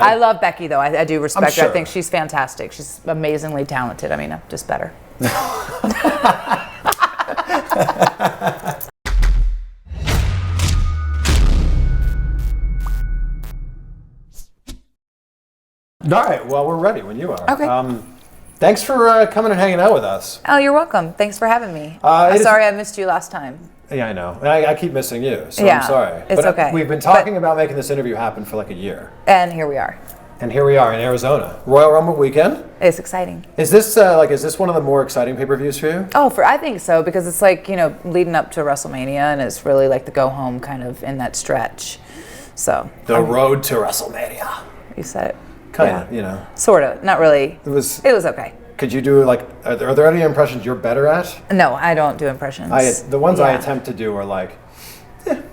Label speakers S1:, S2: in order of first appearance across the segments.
S1: I love Becky, though. I do respect her.
S2: Sure.
S1: I think she's fantastic. She's amazingly talented. I mean, just better.
S2: All right, well, we're ready when you are.
S1: Okay.
S2: Thanks for coming and hanging out with us.
S1: Oh, you're welcome. Thanks for having me. Sorry I missed you last time.
S2: Yeah, I know. I keep missing you, so
S1: Yeah,
S2: I'm sorry.
S1: it's
S2: but
S1: okay.
S2: We've been talking about making this interview happen for like a year.
S1: And here we are.
S2: And here we are in Arizona. Royal Rumble weekend.
S1: It's exciting.
S2: Is this one of the more exciting pay-per-views for you?
S1: Oh, I think so, because it's like, leading up to WrestleMania, and it's really like the go home kind of in that stretch. So
S2: The road to WrestleMania.
S1: You said it.
S2: Kind of,
S1: Sort of. Not really. It was okay.
S2: Could you do are there any impressions you're better at?
S1: No, I don't do impressions.
S2: The ones I attempt to do are like,
S1: They're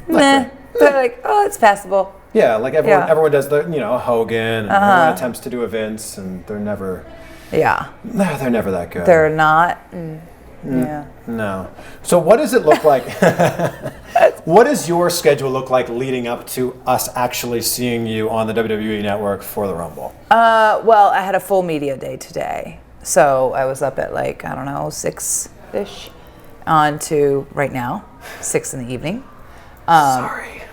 S1: like, oh, it's passable.
S2: Yeah, like everyone does the, Hogan, and everyone attempts to do a Vince, and they're never.
S1: Yeah.
S2: They're never that good.
S1: They're not. Yeah.
S2: No. So what does it look like? What does your schedule look like leading up to us actually seeing you on the WWE Network for the Rumble?
S1: Well, I had a full media day today. So I was up at 6-ish on to right now, 6 in the evening.
S2: Sorry.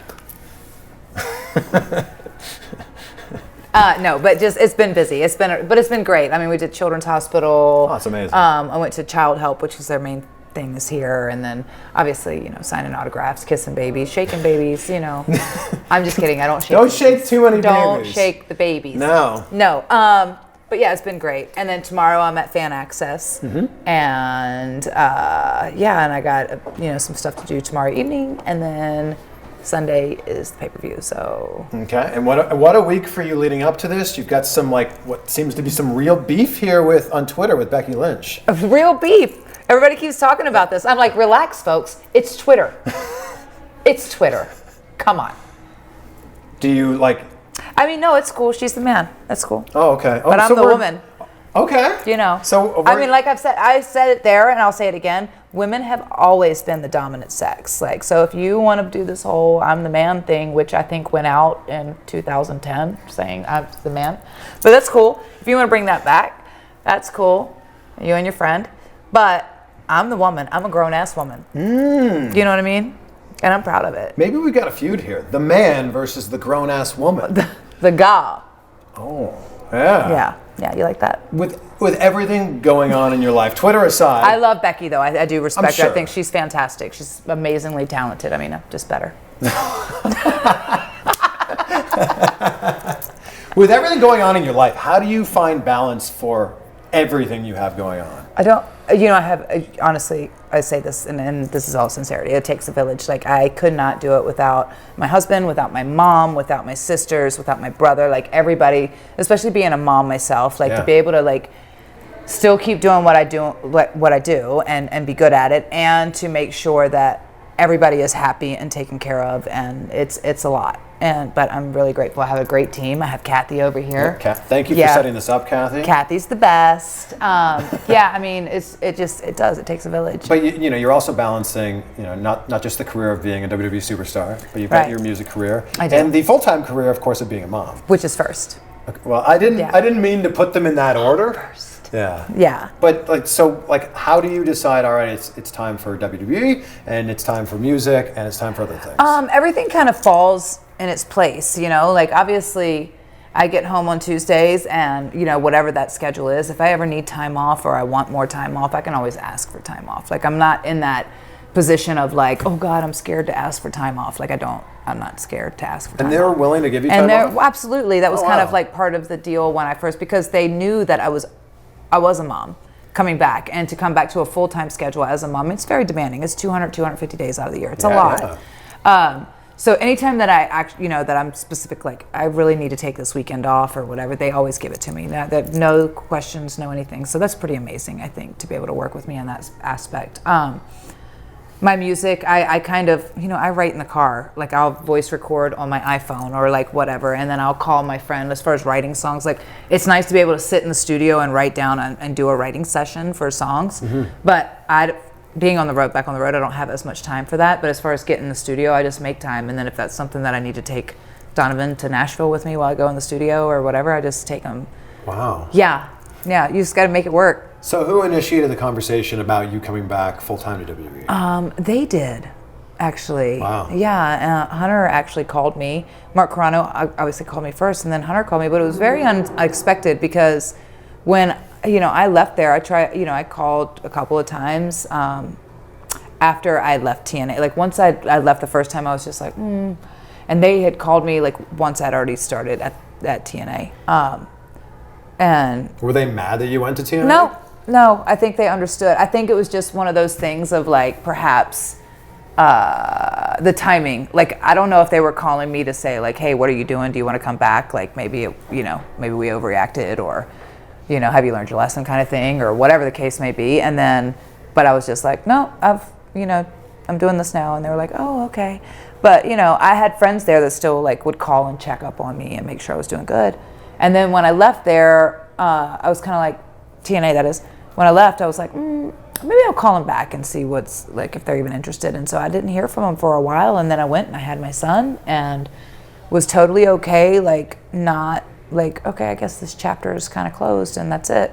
S1: No, but it's been busy. It's been great. I mean, we did Children's Hospital.
S2: Oh, that's amazing.
S1: I went to Child Help, which is their main thing is here, and then obviously, signing autographs, kissing babies, shaking babies. I'm just kidding. I don't shake.
S2: Don't shake too many babies.
S1: Don't shake the babies.
S2: No.
S1: But yeah, it's been great. And then tomorrow I'm at Fan Access, and and I got some stuff to do tomorrow evening, and then Sunday is the pay-per-view, so.
S2: Okay, and what a week for you leading up to this. You've got some what seems to be some real beef here on Twitter with Becky Lynch.
S1: Real beef. Everybody keeps talking about this. I'm like, relax, folks. It's Twitter. It's Twitter. Come on.
S2: Do you
S1: I mean, no, it's cool. She's the man. That's cool.
S2: Oh, okay.
S1: But I'm the woman.
S2: Okay.
S1: So I mean, like I said it there, and I'll say it again. Women have always been the dominant sex. So if you want to do this whole "I'm the man" thing, which I think went out in 2010, saying I'm the man, but that's cool. If you want to bring that back, that's cool. You and your friend. But I'm the woman. I'm a grown-ass woman. You know what I mean? And I'm proud of it.
S2: Maybe we got a feud here. The man versus the grown-ass woman.
S1: The ga.
S2: Oh, yeah.
S1: Yeah, you like that?
S2: With everything going on in your life, Twitter aside.
S1: I love Becky, though. I do respect her.
S2: Sure.
S1: I think she's fantastic. She's amazingly talented. I mean, just better.
S2: With everything going on in your life, how do you find balance for everything you have going on?
S1: Honestly, I say this, and this is all sincerity. It takes a village. I could not do it without my husband, without my mom, without my sisters, without my brother, everybody, especially being a mom myself, to be able to, still keep doing what I do and be good at it, and to make sure that everybody is happy and taken care of, and it's a lot. But I'm really grateful. I have a great team. I have Kathy over here.
S2: Thank you for setting this up, Kathy.
S1: Kathy's the best. I mean, it takes a village.
S2: But you're also balancing, not just the career of being a WWE superstar, but you've got your music career.
S1: I do.
S2: And the full-time career, of course, of being a mom.
S1: Which is first.
S2: Okay, well, I didn't mean to put them in that order.
S1: First.
S2: Yeah.
S1: Yeah.
S2: But how do you decide, all right, it's time for WWE, and it's time for music, and it's time for other things?
S1: Everything kind of falls in its place, obviously I get home on Tuesdays, and whatever that schedule is, if I ever need time off or I want more time off, I can always ask for time off. I'm not in that position of oh God, I'm scared to ask for time off. I'm not scared to ask for time off.
S2: And they were willing to give you time off?
S1: Absolutely. That was kind of part of the deal when I first, because they knew that I was a mom coming back, and to come back to a full-time schedule as a mom, it's very demanding. It's 250 days out of the year. It's a lot. Yeah. So anytime that that I'm specific, I really need to take this weekend off or whatever, they always give it to me. No questions, no anything. So that's pretty amazing, I think, to be able to work with me in that aspect. My music, I kind of, I write in the car. I'll voice record on my iPhone or whatever, and then I'll call my friend as far as writing songs. It's nice to be able to sit in the studio and write down and do a writing session for songs. Mm-hmm. But being back on the road, I don't have as much time for that. But as far as getting in the studio, I just make time. And then if that's something that I need to take Donovan to Nashville with me while I go in the studio or whatever. I just take them.
S2: Wow.
S1: Yeah. You just got to make it work.
S2: So who initiated the conversation about you coming back full-time to WWE?
S1: They did, actually.
S2: Wow.
S1: Yeah, Hunter actually called me. Mark Carano obviously called me first, and then Hunter called me, but it was very unexpected because when, I left there, I called a couple of times after I left TNA. Like, once I left the first time, I was just like, And they had called me, like, once I'd already started at TNA. And
S2: were they mad that you went to TNA?
S1: No, I think they understood. I think it was just one of those things of, like, perhaps the timing. Like, I don't know if they were calling me to say, like, hey, what are you doing? Do you want to come back? Like, maybe we overreacted, or, have you learned your lesson kind of thing, or whatever the case may be. And then, but I was just like, no, I'm doing this now. And they were like, oh, okay. But, I had friends there that still, like, would call and check up on me and make sure I was doing good. And then when I left there, I was kind of like, TNA, that is. When I left, I was like, maybe I'll call them back and see what's, like, if they're even interested. And so I didn't hear from them for a while. And then I went and I had my son and was totally okay, like, not like, okay, I guess this chapter is kind of closed and that's it.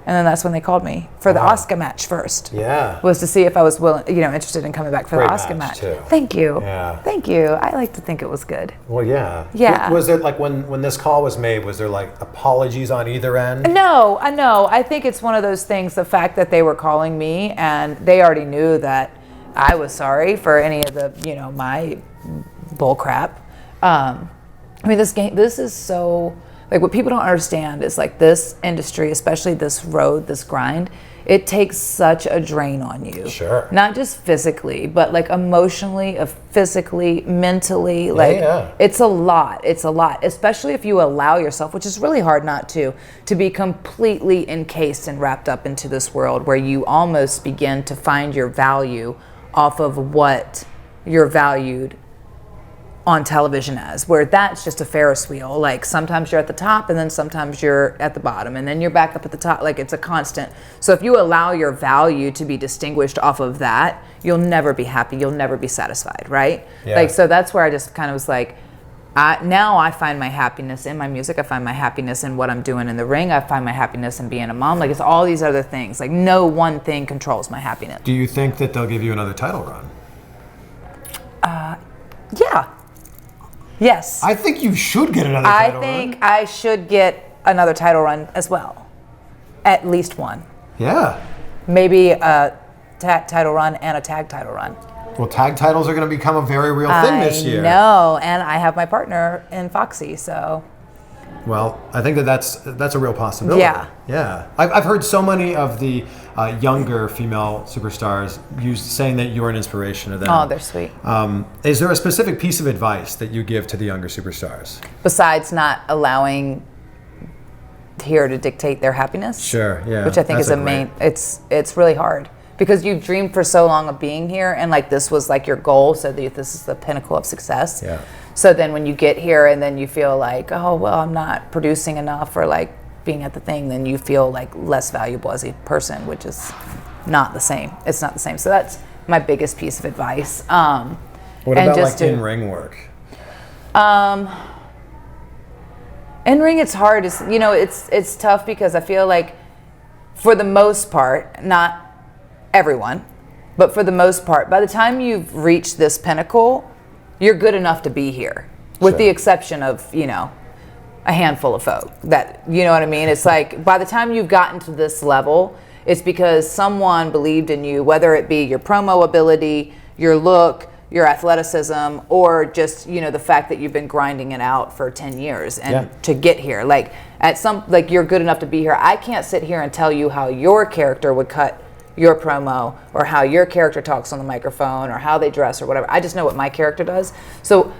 S1: And then that's when they called me for the Asuka match first.
S2: Yeah.
S1: Was to see if I was willing, interested in coming back for
S2: Great
S1: the Asuka match.
S2: too.
S1: Thank you.
S2: Yeah.
S1: Thank you. I like to think it was good.
S2: Well, yeah.
S1: Yeah.
S2: Was there, like, when this call was made, was there, like, apologies on either end?
S1: No, I know. I think it's one of those things, the fact that they were calling me and they already knew that I was sorry for any of the, my bull crap. This is so, like, what people don't understand is, like, this industry, especially this road, this grind, it takes such a drain on you. Sure. Not just physically, but, like, emotionally, physically, mentally. Like, it's a lot. It's a lot, especially if you allow yourself, which is really hard not to be completely encased and wrapped up into this world where you almost begin to find your value off of what you're valued on television as, where that's just a Ferris wheel. Like, sometimes you're at the top and then sometimes you're at the bottom and then you're back up at the top. Like, it's a constant. So if you allow your value to be distinguished off of that, you'll never be happy. You'll never be satisfied, right? Yeah. Like, so that's where I just kind of was like, now I find my happiness in my music. I find my happiness in what I'm doing in the ring. I find my happiness in being a mom. Like, it's all these other things. Like, no one thing controls my happiness.
S2: Do you think that they'll give you another title run?
S1: Yeah. Yes.
S2: I think you should get another title run.
S1: I think I should get another title run as well. At least one.
S2: Yeah.
S1: Maybe a title run and a tag title run.
S2: Well, tag titles are going to become a very real thing this year.
S1: I know, and I have my partner in Foxy, so.
S2: Well, I think that's a real possibility. Yeah. I've heard so many of the younger female superstars saying that you're an inspiration to them.
S1: Oh, they're sweet.
S2: Is there a specific piece of advice that you give to the younger superstars?
S1: Besides not allowing here to dictate their happiness?
S2: Sure, yeah.
S1: Which I think is a main, it's really hard. Because you've dreamed for so long of being here, and, like, this was, like, your goal, so that this is the pinnacle of success. Yeah. So then when you get here and then you feel like, oh, well, I'm not producing enough, or, like, being at the thing, then you feel, like, less valuable as a person, which is not the same. It's not the same. So that's my biggest piece of advice.
S2: What about, like, in-ring work?
S1: In-ring, it's hard. It's tough because I feel like, for the most part, not everyone, but for the most part, by the time you've reached this pinnacle, you're good enough to be here, with the exception of, a handful of folk that, you know what I mean? It's like, by the time you've gotten to this level, it's because someone believed in you, whether it be your promo ability, your look, your athleticism, or just, the fact that you've been grinding it out for 10 years and to get here. Like, you're good enough to be here. I can't sit here and tell you how your character would cut your promo, or how your character talks on the microphone, or how they dress, or whatever. I just know what my character does. So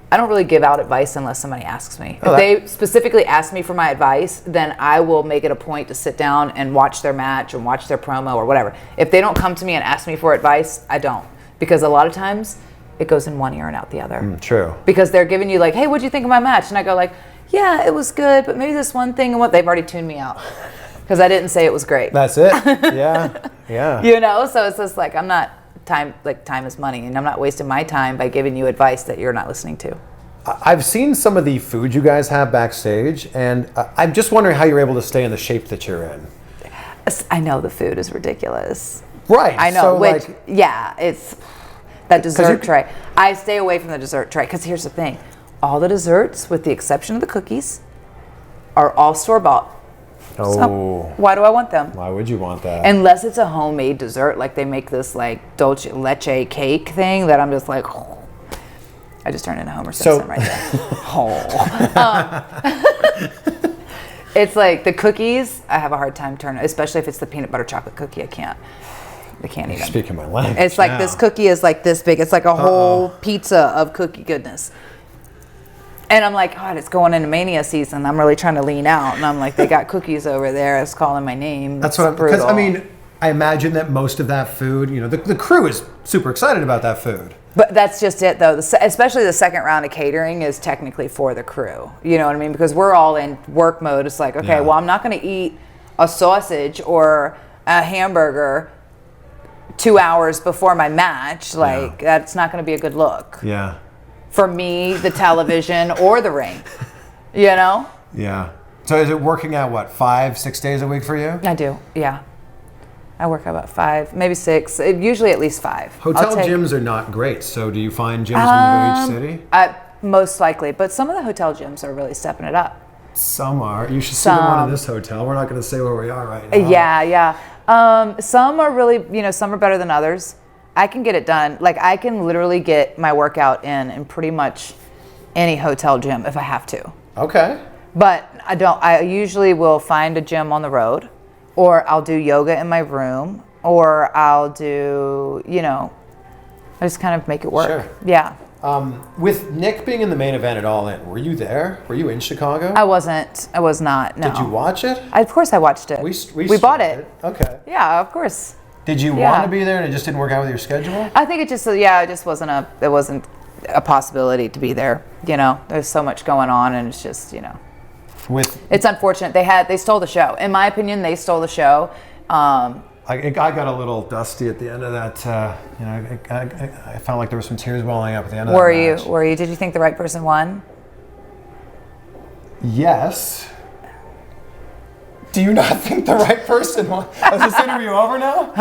S1: I don't really give out advice unless somebody asks me. If they specifically ask me for my advice, then I will make it a point to sit down and watch their match and watch their promo or whatever. If they don't come to me and ask me for advice, I don't. Because a lot of times it goes in one ear and out the other.
S2: True.
S1: Because they're giving you, like, hey, what'd you think of my match? And I go, like, yeah, it was good, but maybe this one thing, and what, they've already tuned me out. Because I didn't say it was great.
S2: That's it. Yeah.
S1: So it's just like, I'm not time is money, and I'm not wasting my time by giving you advice that you're not listening to.
S2: I've seen some of the food you guys have backstage, and I'm just wondering how you're able to stay in the shape that you're in.
S1: I know the food is ridiculous.
S2: Right.
S1: I know, so it's that dessert tray. I stay away from the dessert tray because here's the thing. All the desserts, with the exception of the cookies, are all store-bought.
S2: Oh.
S1: So why do I want them?
S2: Why would you want that?
S1: Unless it's a homemade dessert, like they make this like dulce leche cake thing that I'm just like, oh. I just turned into Homer Simpson right there. It's like the cookies, I have a hard time turning, especially if it's the peanut butter chocolate cookie. I can't eat them.
S2: Speaking my language.
S1: It's like this cookie is like this big. It's like a whole pizza of cookie goodness. And I'm like, God, it's going into mania season. I'm really trying to lean out. And I'm like, they got cookies over there. It's calling my name.
S2: That's what I'm, because I mean, I imagine that most of that food, the crew is super excited about that food.
S1: But that's just it, though. Especially the second round of catering is technically for the crew. You know what I mean? Because we're all in work mode. It's like, okay, well, I'm not going to eat a sausage or a hamburger 2 hours before my match. Like, that's not going to be a good look.
S2: Yeah.
S1: For me, the television, or the ring. You know?
S2: Yeah. So is it working out, 5-6 days a week for you?
S1: I do, yeah. I work about 5, maybe 6, usually at least 5.
S2: Hotel gyms are not great, so do you find gyms when you go to each city?
S1: Most likely, but some of the hotel gyms are really stepping it up.
S2: Some are. You should see the one in this hotel. We're not going to say where we are right now.
S1: Yeah. Some are really, some are better than others. I can get it done. Like, I can literally get my workout in pretty much any hotel gym if I have to.
S2: Okay.
S1: But I usually will find a gym on the road. Or I'll do yoga in my room, or I'll do, I just kind of make it work.
S2: Sure.
S1: Yeah.
S2: With Nick being in the main event at All In, were you there? Were you in Chicago?
S1: I wasn't. I was not, no.
S2: Did you watch it?
S1: Of course I watched it. We bought it.
S2: Okay.
S1: Yeah, of course.
S2: Did you want to be there and it just didn't work out with your schedule?
S1: I think it just wasn't a possibility to be there. There's so much going on, and it's just, It's unfortunate. They stole the show. In my opinion, they stole the show.
S2: I got a little dusty at the end of that. I felt like there were some tears welling up at the end of that match.
S1: Were you? Did you think the right person won?
S2: Yes. Do you not think the right person won? Is this interview over now?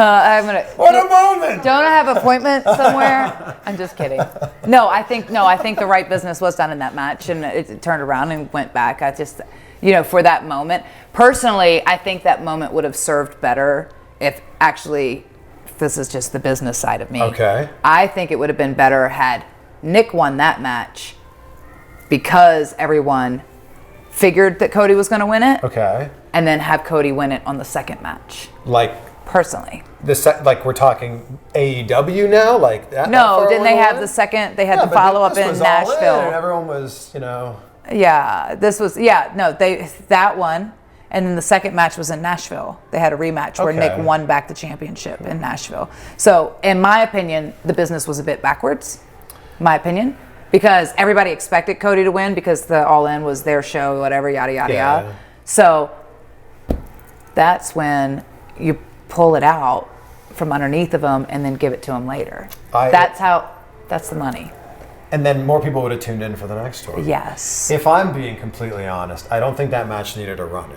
S2: What a moment!
S1: Don't I have an appointment somewhere? I'm just kidding. No, I think the right business was done in that match, and it turned around and went back. I just, for that moment. Personally, I think that moment would have served better if actually, this is just the business side of me.
S2: Okay.
S1: I think it would have been better had Nick won that match because everyone figured that Cody was going to win it.
S2: Okay.
S1: And then have Cody win it on the second match.
S2: Like,
S1: personally.
S2: Like we're talking AEW now? Like that?
S1: No, didn't they have the second? They had the follow up in Nashville.
S2: And everyone was,
S1: Yeah, this was that one, and then the second match was in Nashville. They had a rematch where Nick won back the championship in Nashville. So, in my opinion, the business was a bit backwards. My opinion. Because everybody expected Cody to win because the All In was their show, whatever, yada, yada, yada. So that's when you pull it out from underneath of them and then give it to them later. That's the money.
S2: And then more people would have tuned in for the next one.
S1: Yes.
S2: If I'm being completely honest, I don't think that match needed a run-in.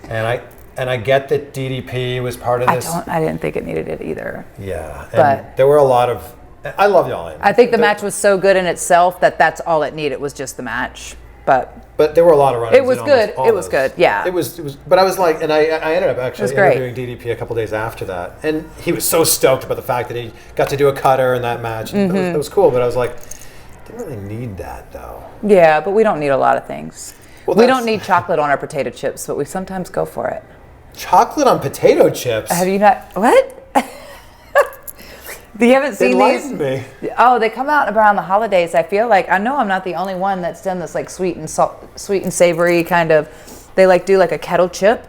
S2: And I get that DDP was part of this.
S1: I didn't think it needed it either.
S2: Yeah. But there were a lot of... I love y'all in.
S1: I think the match was so good in itself that's all it needed was just the match. But
S2: there were a lot of run-ins.
S1: It was good. It was good. Yeah.
S2: It was. But I was like, and I ended up actually interviewing DDP a couple days after that, and he was so stoked about the fact that he got to do a cutter in that match. Mm-hmm. It was cool. But I was like, didn't really need that though.
S1: Yeah, but we don't need a lot of things. Well, we don't need chocolate on our potato chips, but we sometimes go for it.
S2: Chocolate on potato chips?
S1: Have you not? What? You haven't seen these?
S2: Me.
S1: Oh, they come out around the holidays. I feel like I know I'm not the only one that's done this like sweet and savory kind of. They do a kettle chip,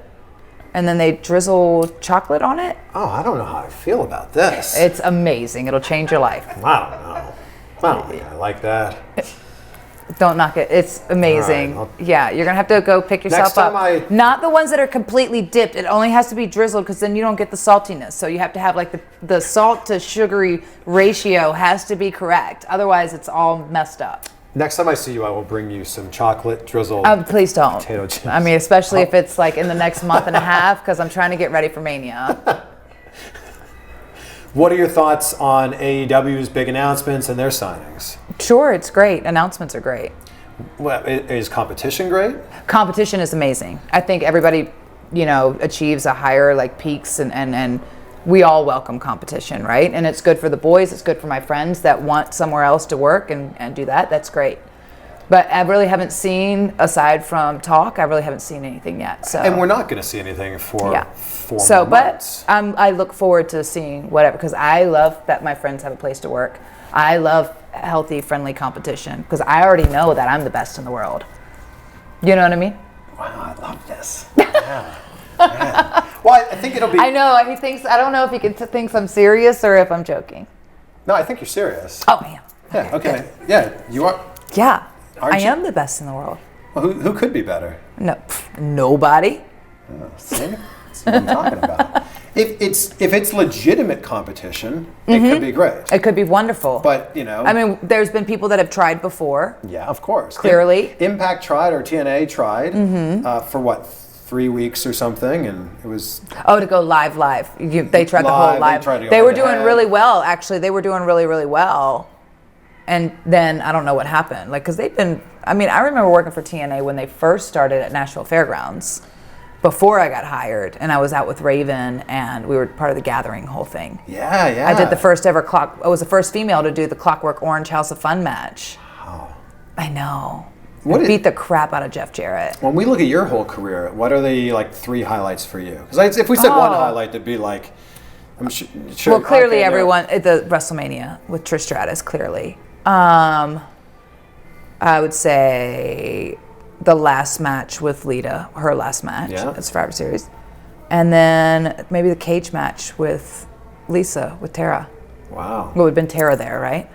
S1: and then they drizzle chocolate on it.
S2: Oh, I don't know how I feel about this.
S1: It's amazing. It'll change your life.
S2: I don't know. I don't think I like that.
S1: Don't knock it. It's amazing. Right, yeah, you're going to have to go pick yourself up. Not the ones that are completely dipped. It only has to be drizzled because then you don't get the saltiness. So you have to have the salt to sugary ratio has to be correct. Otherwise, it's all messed up.
S2: Next time I see you, I will bring you some chocolate drizzled
S1: please don't.
S2: Potato chips.
S1: I mean, especially if it's like in the next month and a half, because I'm trying to get ready for Mania.
S2: What are your thoughts on AEW's big announcements and their signings?
S1: Sure, it's great. Announcements are great.
S2: Well, is competition great?
S1: Competition is amazing. I think everybody, achieves a higher like peaks and we all welcome competition, right? And it's good for the boys. It's good for my friends that want somewhere else to work and do that. That's great. But I really haven't seen, aside from talk, I really haven't seen anything yet. So.
S2: And we're not going to see anything for 4 months.
S1: But I look forward to seeing whatever, because I love that my friends have a place to work. I love healthy, friendly competition, because I already know that I'm the best in the world. You know what I mean?
S2: Wow, I love this. Yeah. Well, I think it'll be...
S1: I know, he thinks, I don't know if he thinks I'm serious or if I'm joking.
S2: No, I think you're serious.
S1: Oh, I am.
S2: Yeah, okay. Yeah, you are.
S1: Yeah,
S2: Aren't
S1: I
S2: you?
S1: am the best in the world.
S2: Well, who could be better?
S1: No, nobody.
S2: See? That's what I'm talking about. If it's legitimate competition, it could be great.
S1: It could be wonderful.
S2: But,
S1: I mean, there's been people that have tried before.
S2: Yeah, of course.
S1: Clearly.
S2: Impact tried, or TNA tried, for what, 3 weeks or something, and it was...
S1: Oh, to go live. They tried the whole live. They were doing really well, actually. They were doing really, really well. And then I don't know what happened. Because they've been... I mean, I remember working for TNA when they first started at Nashville Fairgrounds, before I got hired, and I was out with Raven, and we were part of the Gathering whole thing.
S2: Yeah.
S1: I did the first ever I was the first female to do the Clockwork Orange House of Fun match.
S2: Wow.
S1: I know. Beat the crap out of Jeff Jarrett.
S2: When we look at your whole career, what are the 3 highlights for you? Because if we said one highlight, it'd be like, I'm sure.
S1: Well, clearly everyone at the WrestleMania with Trish Stratus. Clearly, I would say the last match with Lita, her last match at Survivor Series, and then maybe the cage match with Lisa with Tara.
S2: Wow.
S1: Well, we've been Tara there, right?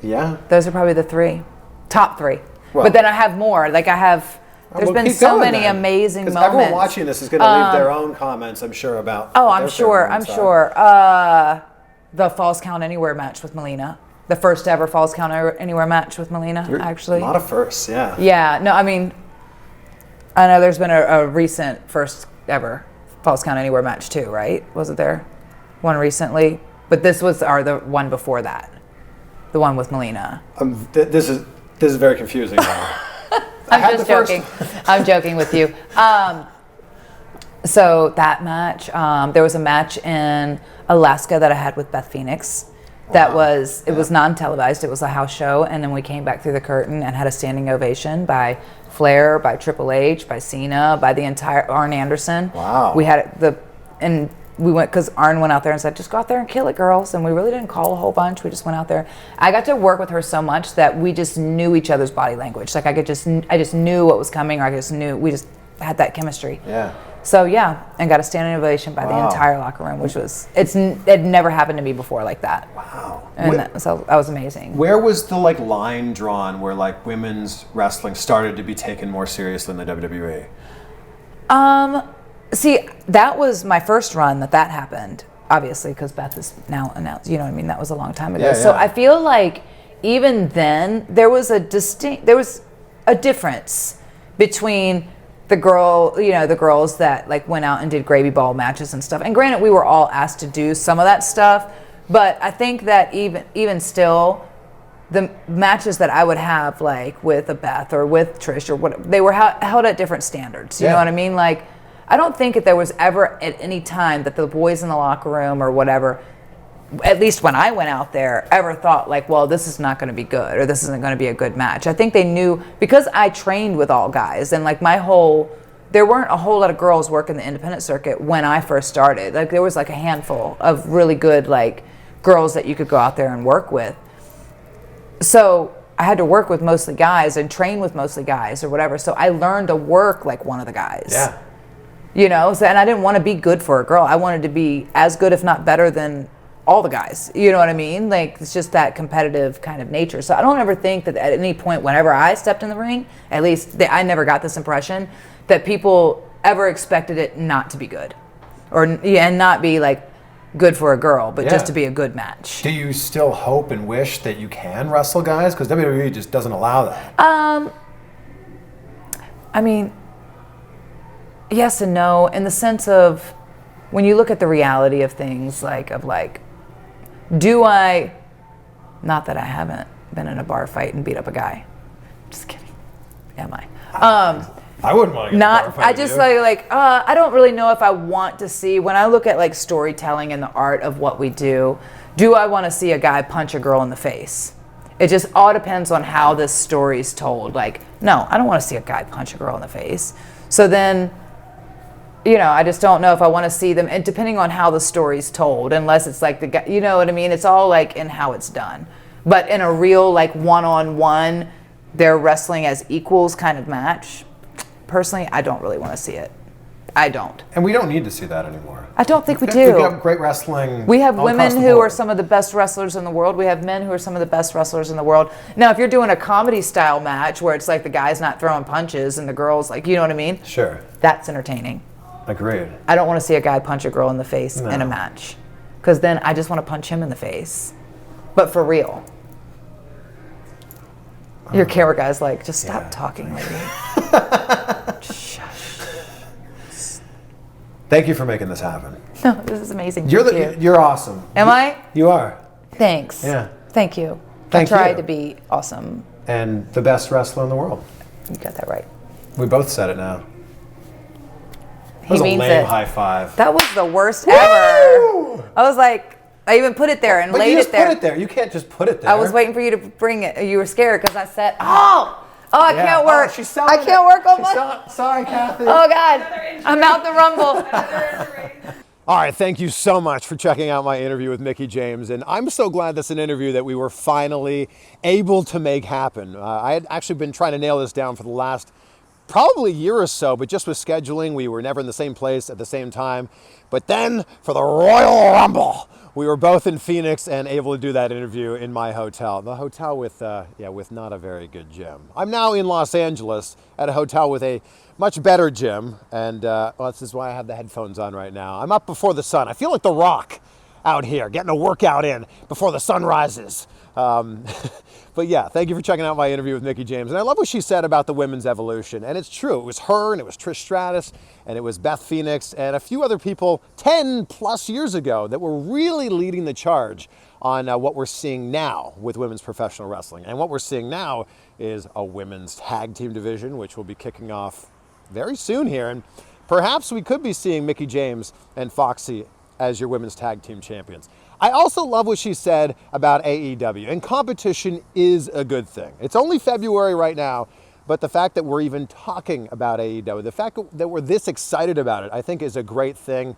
S2: Yeah.
S1: Those are probably the top 3.
S2: Well,
S1: but then I have more. There's been so many amazing moments.
S2: Because everyone watching this is going to leave their own comments, I'm sure, about.
S1: Oh, I'm sure. The Falls Count Anywhere match with Melina. The first ever Falls Count Anywhere match with Melina, actually.
S2: A lot of firsts, yeah.
S1: Yeah, no, I mean, I know there's been a recent first ever Falls Count Anywhere match too, right? Wasn't there one recently? But this was the one before that. The one with Melina.
S2: This is very confusing now.
S1: I'm just joking. I'm joking with you. So that match, there was a match in Alaska that I had with Beth Phoenix. That was, it was non-televised. It was a house show. And then we came back through the curtain and had a standing ovation by Flair, by Triple H, by Cena, by the entire Arn Anderson.
S2: Wow.
S1: We had we went, because Arn went out there and said, just go out there and kill it, girls. And we really didn't call a whole bunch. We just went out there. I got to work with her so much that we just knew each other's body language. Like I just knew what was coming, or we just had that chemistry.
S2: Yeah.
S1: So and got a standing ovation by the entire locker room, which it never happened to me before like that.
S2: Wow.
S1: And so that was amazing.
S2: Where was the line drawn where women's wrestling started to be taken more seriously in the WWE?
S1: See, that was my first run that happened, obviously, because Beth is now announced. You know what I mean? That was a long time ago.
S2: Yeah,
S1: so
S2: yeah.
S1: I feel like even then there was a difference between the girls that went out and did gravy ball matches and stuff. And granted, we were all asked to do some of that stuff, but I think that even still, the matches that I would have with a Beth or with Trish or what, they were held at different standards. You know what I mean? I don't think that there was ever at any time that the boys in the locker room or whatever, at least when I went out there, ever thought well, this is not going to be good or this isn't going to be a good match. I think they knew, because I trained with all guys and there weren't a whole lot of girls working the independent circuit when I first started. There was a handful of really good girls that you could go out there and work with. So I had to work with mostly guys and train with mostly guys or whatever. So I learned to work like one of the guys.
S2: Yeah.
S1: And I didn't want to be good for a girl. I wanted to be as good, if not better, than all the guys. You know what I mean? It's just that competitive kind of nature. So I don't ever think that at any point, whenever I stepped in the ring, at least I never got this impression that people ever expected it not to be good, and not be good for a girl, but just to be a good match.
S2: Do you still hope and wish that you can wrestle guys? Because WWE just doesn't allow that.
S1: I mean, yes and no, in the sense of when you look at the reality of things, do I, not that I haven't been in a bar fight and beat up a guy. Just kidding. Am I?
S2: I wouldn't want to get
S1: not.
S2: in a bar fight
S1: I just I don't really know if I want to see, when I look at storytelling and the art of what we do I want to see a guy punch a girl in the face? It just all depends on how this story's told. No, I don't want to see a guy punch a girl in the face. So then, I just don't know if I want to see them, and depending on how the story's told, unless it's the guy, you know what I mean? It's all in how it's done. But in a real one-on-one, they're wrestling as equals kind of match, personally, I don't really want to see it. I don't.
S2: And we don't need to see that anymore.
S1: I don't think we do.
S2: We have great wrestling.
S1: We have women who are some of the best wrestlers in the world. We have men who are some of the best wrestlers in the world. Now, if you're doing a comedy style match where it's the guy's not throwing punches and the girl's you know what I mean?
S2: Sure.
S1: That's entertaining.
S2: Agreed.
S1: I don't want to see a guy punch a girl in the face in a match, because then I just want to punch him in the face. But for real. Your camera guy's just stop talking, lady.
S2: Thank you for making this happen.
S1: No, this is amazing.
S2: You're awesome.
S1: Am I?
S2: You are.
S1: Thanks.
S2: Yeah.
S1: Thank you. I tried to be awesome.
S2: And the best wrestler in the world.
S1: You got that right.
S2: We both said it now. That was
S1: He means
S2: a lame
S1: it.
S2: high five.
S1: That was the worst ever. I was I even put it there and laid it there.
S2: Put it there. You can't just put it there.
S1: I was waiting for you to bring it. You were scared because I said, I can't work.
S2: She's
S1: I can't work on my...
S2: Sorry, Kathy.
S1: Oh, God. I'm out the rumble.
S2: All right, thank you so much for checking out my interview with Mickie James. And I'm so glad that's an interview that we were finally able to make happen. I had actually been trying to nail this down for the last probably a year or so, but just with scheduling, we were never in the same place at the same time. But then for the Royal Rumble, we were both in Phoenix and able to do that interview in my hotel. The hotel with not a very good gym. I'm now in Los Angeles at a hotel with a much better gym. And this is why I have the headphones on right now. I'm up before the sun. I feel like The Rock out here, getting a workout in before the sun rises. But yeah, thank you for checking out my interview with Mickie James. And I love what she said about the women's evolution. And it's true. It was her, and it was Trish Stratus, and it was Beth Phoenix, and a few other people 10 plus years ago that were really leading the charge on what we're seeing now with women's professional wrestling. And what we're seeing now is a women's tag team division, which will be kicking off very soon here. And perhaps we could be seeing Mickie James and Foxy as your women's tag team champions. I also love what she said about AEW, and competition is a good thing. It's only February right now, but the fact that we're even talking about AEW, the fact that we're this excited about it, I think is a great thing.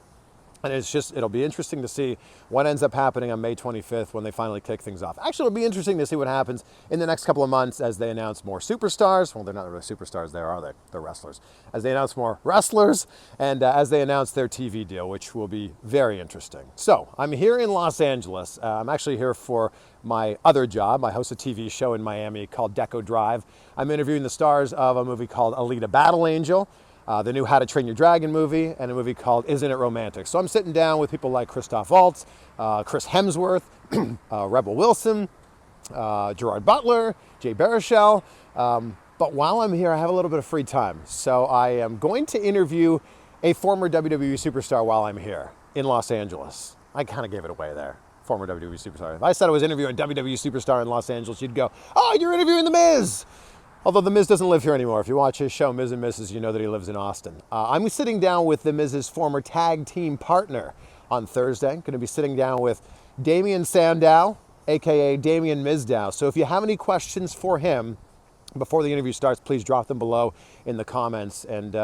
S2: And it'll be interesting to see what ends up happening on May 25th when they finally kick things off. Actually, it'll be interesting to see what happens in the next couple of months as they announce more superstars. Well, they're not really superstars there, are they? They're wrestlers. As they announce more wrestlers and as they announce their TV deal, which will be very interesting. So I'm here in Los Angeles. I'm actually here for my other job. I host a TV show in Miami called Deco Drive. I'm interviewing the stars of a movie called Alita Battle Angel, the new How to Train Your Dragon movie, and a movie called Isn't It Romantic? So I'm sitting down with people like Christoph Waltz, Chris Hemsworth, Rebel Wilson, Gerard Butler, Jay Baruchel. But while I'm here, I have a little bit of free time. So I am going to interview a former WWE superstar while I'm here in Los Angeles. I kind of gave it away there. Former WWE superstar. If I said I was interviewing a WWE superstar in Los Angeles, you'd go, oh, you're interviewing The Miz. Although The Miz doesn't live here anymore. If you watch his show, Miz and Mrs., you know that he lives in Austin. I'm sitting down with The Miz's former tag team partner on Thursday. I'm going to be sitting down with Damien Sandow, a.k.a. Damien Mizdow. So if you have any questions for him before the interview starts, please drop them below in the comments. And,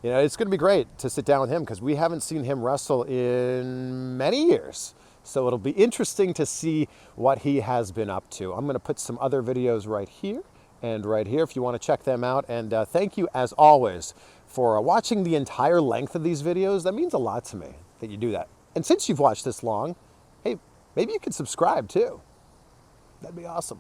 S2: it's going to be great to sit down with him because we haven't seen him wrestle in many years. So it'll be interesting to see what he has been up to. I'm going to put some other videos right here and right here if you want to check them out. And thank you, as always, for watching the entire length of these videos. That means a lot to me that you do that. And since you've watched this long, hey, maybe you could subscribe too. That'd be awesome.